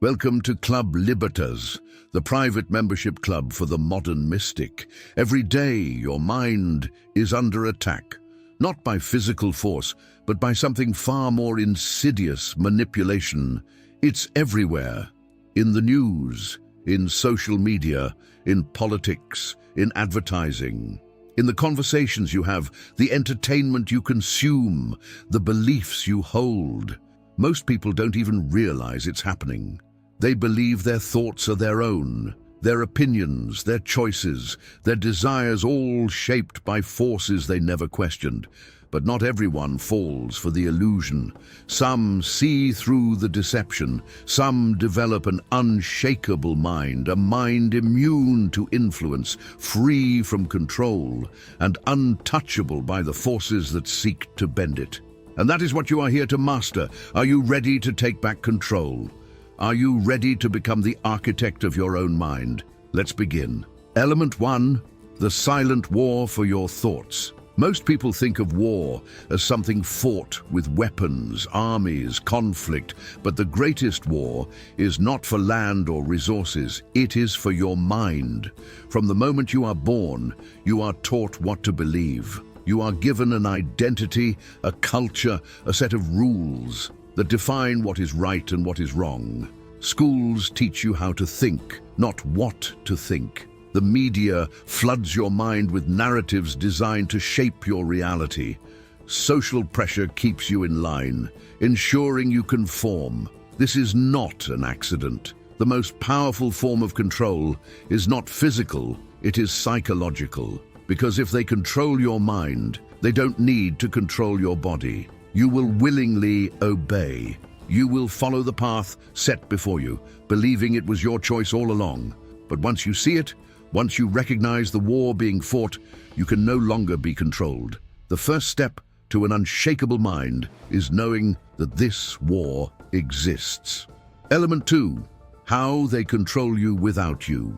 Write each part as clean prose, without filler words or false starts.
Welcome to Club Libertas, the private membership club for the modern mystic. Every day your mind is under attack, not by physical force, but by something far more insidious: manipulation. It's everywhere, in the news, in social media, in politics, in advertising, in the conversations you have, the entertainment you consume, the beliefs you hold. Most people don't even realize it's happening. They believe their thoughts are their own, their opinions, their choices, their desires, all shaped by forces they never questioned. But not everyone falls for the illusion. Some see through the deception. Some develop an unshakable mind, a mind immune to influence, free from control, and untouchable by the forces that seek to bend it. And that is what you are here to master. Are you ready to take back control? Are you ready to become the architect of your own mind? Let's begin. Element 1, the silent war for your thoughts. Most people think of war as something fought with weapons, armies, conflict, but the greatest war is not for land or resources, it is for your mind. From the moment you are born, you are taught what to believe. You are given an identity, a culture, a set of rules that define what is right and what is wrong. Schools teach you how to think, not what to think. The media floods your mind with narratives designed to shape your reality. Social pressure keeps you in line, ensuring you conform. This is not an accident. The most powerful form of control is not physical, it is psychological. Because if they control your mind, they don't need to control your body. You will willingly obey. You will follow the path set before you, believing it was your choice all along. But once you see it, once you recognize the war being fought, you can no longer be controlled. The first step to an unshakable mind is knowing that this war exists. Element 2, how they control you without you.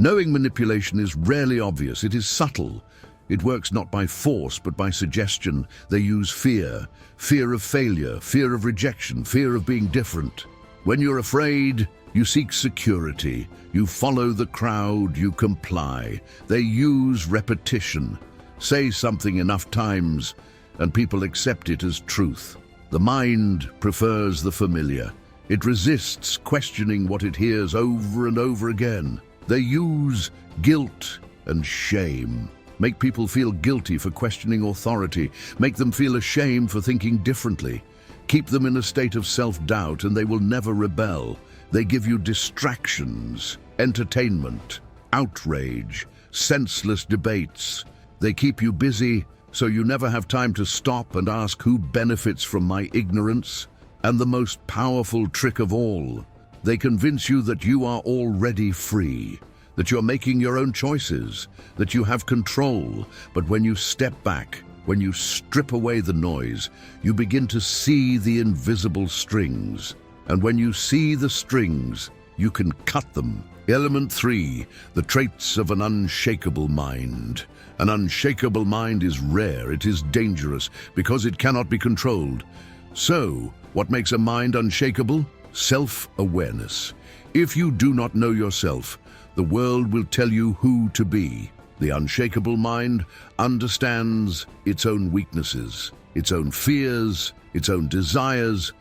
Knowing manipulation is rarely obvious, it is subtle. It works not by force, but by suggestion. They use fear, fear of failure, fear of rejection, fear of being different. When you're afraid, you seek security. You follow the crowd, you comply. They use repetition. Say something enough times, and people accept it as truth. The mind prefers the familiar. It resists questioning what it hears over and over again. They use guilt and shame. Make people feel guilty for questioning authority. Make them feel ashamed for thinking differently. Keep them in a state of self-doubt and they will never rebel. They give you distractions, entertainment, outrage, senseless debates. They keep you busy so you never have time to stop and ask who benefits from my ignorance. And the most powerful trick of all, they convince you that you are already free, that you're making your own choices, that you have control. But when you step back, when you strip away the noise, you begin to see the invisible strings. And when you see the strings, you can cut them. Element 3, the traits of an unshakable mind. An unshakable mind is rare, it is dangerous, because it cannot be controlled. So, what makes a mind unshakable? Self-awareness. If you do not know yourself, the world will tell you who to be. The unshakable mind understands its own weaknesses, its own fears, its own desires,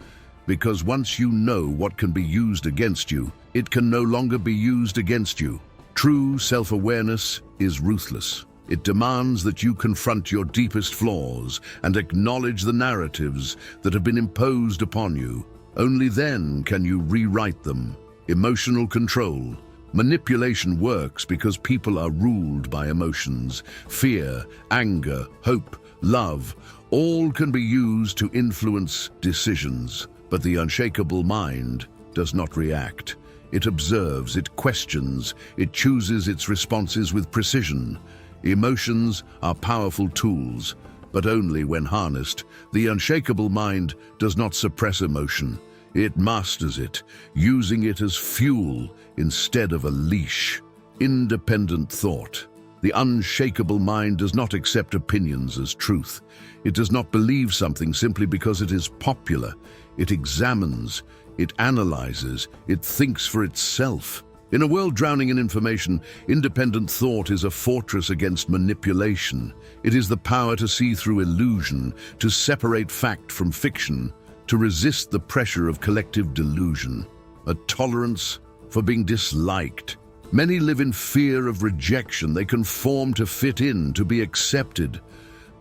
because once you know what can be used against you, it can no longer be used against you. True self-awareness is ruthless. It demands that you confront your deepest flaws and acknowledge the narratives that have been imposed upon you. Only then can you rewrite them. Emotional control. Manipulation works because people are ruled by emotions. Fear, anger, hope, love, all can be used to influence decisions. But the unshakable mind does not react. It observes, it questions, it chooses its responses with precision. Emotions are powerful tools, but only when harnessed. The unshakable mind does not suppress emotion. It masters it, using it as fuel instead of a leash. Independent thought. The unshakable mind does not accept opinions as truth. It does not believe something simply because it is popular. It examines, it analyzes, it thinks for itself. In a world drowning in information, independent thought is a fortress against manipulation. It is the power to see through illusion, to separate fact from fiction, to resist the pressure of collective delusion. A tolerance for being disliked. Many live in fear of rejection. They conform to fit in, to be accepted.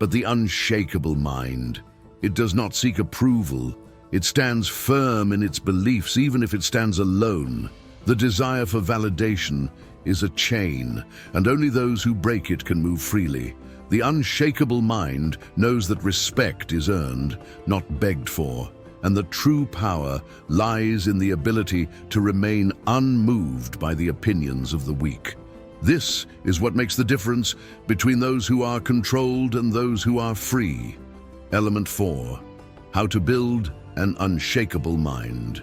But the unshakable mind, it does not seek approval. It stands firm in its beliefs, even if it stands alone. The desire for validation is a chain, and only those who break it can move freely. The unshakable mind knows that respect is earned, not begged for, and that true power lies in the ability to remain unmoved by the opinions of the weak. This is what makes the difference between those who are controlled and those who are free. Element 4. How to build an unshakable mind.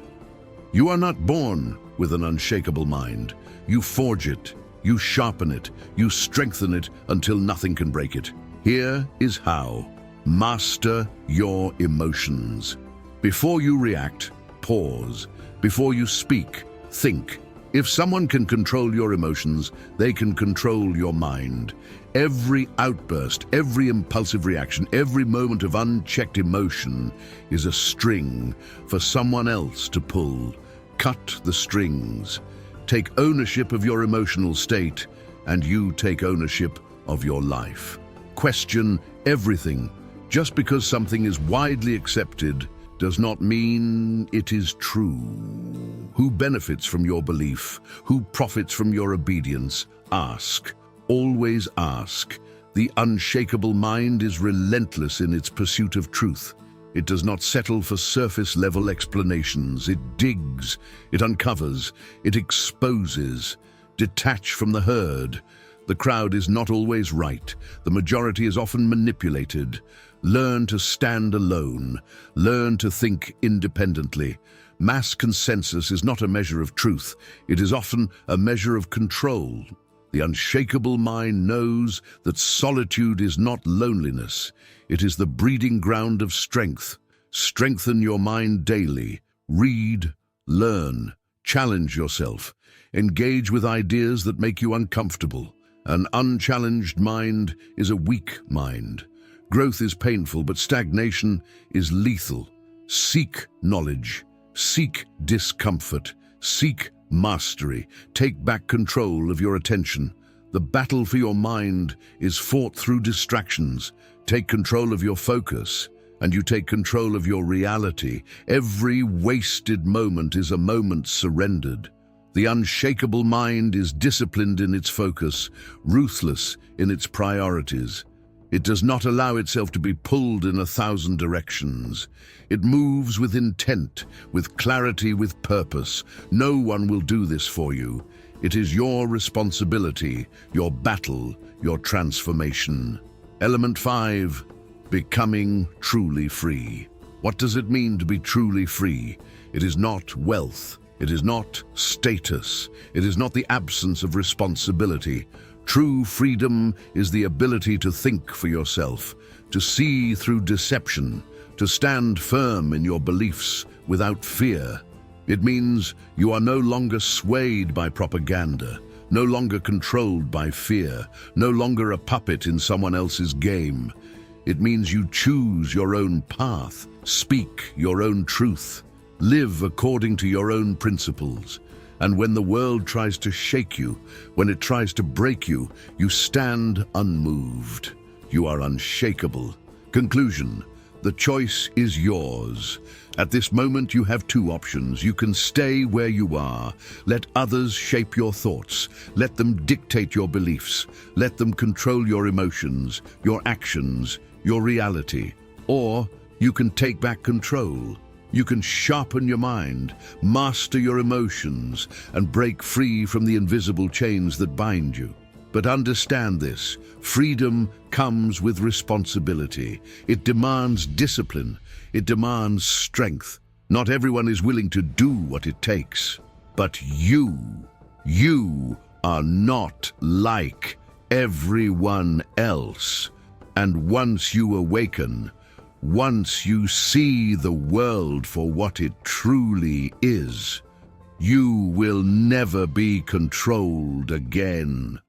You are not born with an unshakable mind. You forge it, you sharpen it, you strengthen it until nothing can break it. Here is how. Master your emotions. Before you react, pause. Before you speak, think. If someone can control your emotions, they can control your mind. Every outburst, every impulsive reaction, every moment of unchecked emotion is a string for someone else to pull. Cut the strings. Take ownership of your emotional state, and you take ownership of your life. Question everything. Just because something is widely accepted does not mean it is true. Who benefits from your belief? Who profits from your obedience? Ask. Always ask. The unshakable mind is relentless in its pursuit of truth. It does not settle for surface-level explanations. It digs, it uncovers, it exposes. Detach from the herd. The crowd is not always right. The majority is often manipulated. Learn to stand alone. Learn to think independently. Mass consensus is not a measure of truth. It is often a measure of control. The unshakable mind knows that solitude is not loneliness. It is the breeding ground of strength. Strengthen your mind daily. Read, learn, challenge yourself. Engage with ideas that make you uncomfortable. An unchallenged mind is a weak mind. Growth is painful, but stagnation is lethal. Seek knowledge. Seek discomfort. Seek mastery. Take back control of your attention. The battle for your mind is fought through distractions. Take control of your focus, and you take control of your reality. Every wasted moment is a moment surrendered. The unshakable mind is disciplined in its focus, ruthless in its priorities. It does not allow itself to be pulled in 1,000 directions. It moves with intent, with clarity, with purpose. No one will do this for you. It is your responsibility, your battle, your transformation. Element 5, becoming truly free. What does it mean to be truly free? It is not wealth. It is not status. It is not the absence of responsibility. True freedom is the ability to think for yourself, to see through deception, to stand firm in your beliefs without fear. It means you are no longer swayed by propaganda, no longer controlled by fear, no longer a puppet in someone else's game. It means you choose your own path, speak your own truth, live according to your own principles. And when the world tries to shake you, when it tries to break you, you stand unmoved. You are unshakable. Conclusion: the choice is yours. At this moment, you have two options. You can stay where you are. Let others shape your thoughts. Let them dictate your beliefs. Let them control your emotions, your actions, your reality. Or you can take back control. You can sharpen your mind, master your emotions, and break free from the invisible chains that bind you. But understand this: freedom comes with responsibility. It demands discipline. It demands strength. Not everyone is willing to do what it takes. But you are not like everyone else. And once you awaken, Once you see the world for what it truly is, you will never be controlled again.